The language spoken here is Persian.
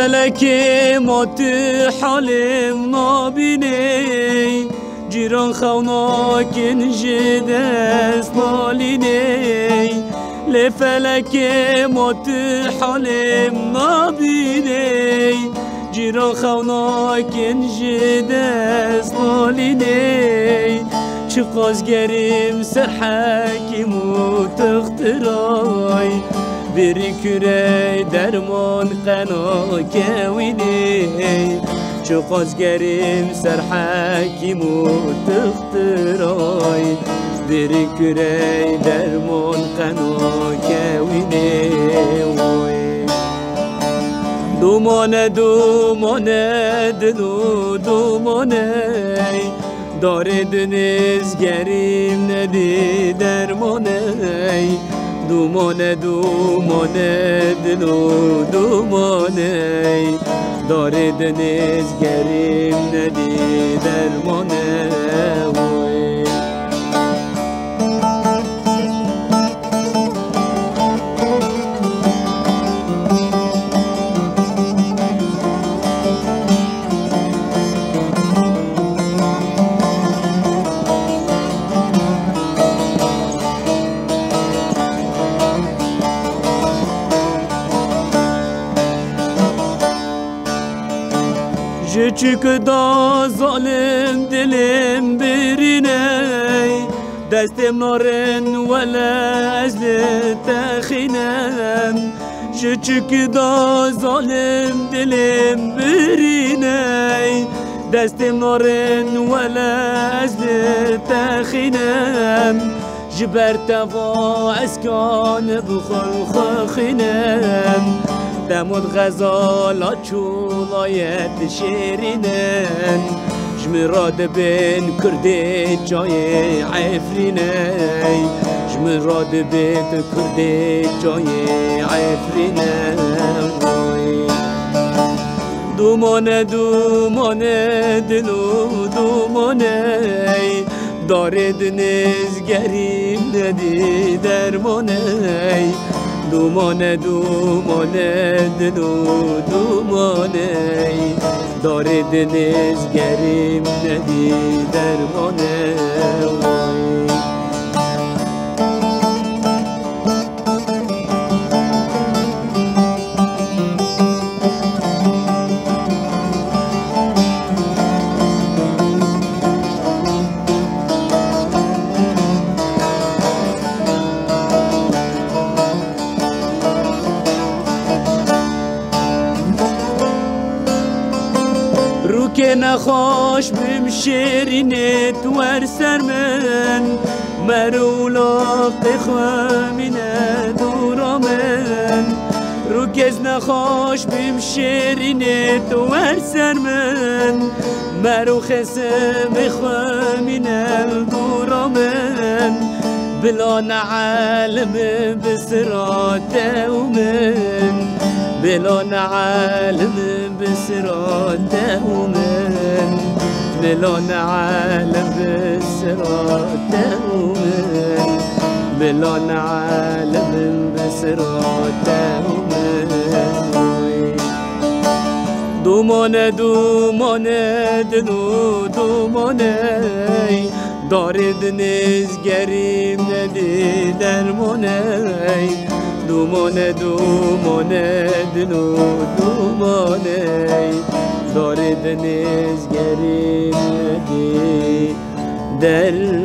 فلک مات حالم نابینی جیران خوناکن جدست مالینی لفلک مات حالم نابینی جیران خوناکن جدست مالینی چه قازگریم سر حکیم و تخترای بری کره درمان قنا کوینی چه قازگریم سر حکیم و تخترای بری کره درمان قنا کوینی دومانه دومانه دلو دومانه داره دنیز گریم ندی درمانه دومانه دومانه دلو دومانه داره دنیز گریم ندی درمانه چک دا ظالم دلم برینه دستم نارن ولا ازل تخینم چک دا ظالم دلم برینه دستم نارن ولا ازل تخینم جبر توا اسکان بخل خینم دمود غزالات چولایت شیرینن جمراد بین کرده جای عفرینه جمراد بین کرده جای عفرینه دومانه دومانه دلو دومانه داره دنیز گریم ندی درمانه دومانه دومانه دلو دومانه داره دنیز گریم ندی درمانه که نخواش بم شیرینت ور سر من مرولاق خامینه دورا من رو کز نخواش بم شیرینت ور سر من مرو خسم خامینه دورا من بلا نعلم بسراته ومن بلا نعلم بسراته ومن بلا نعلم بسراته ومن بلا نعلم بسراته ومن دومانه دومانه دلو دومانه داره دنیز گریم ندی درمانه دومانه دومانه دلو دومانه داره دنیز گریم ندی درمانه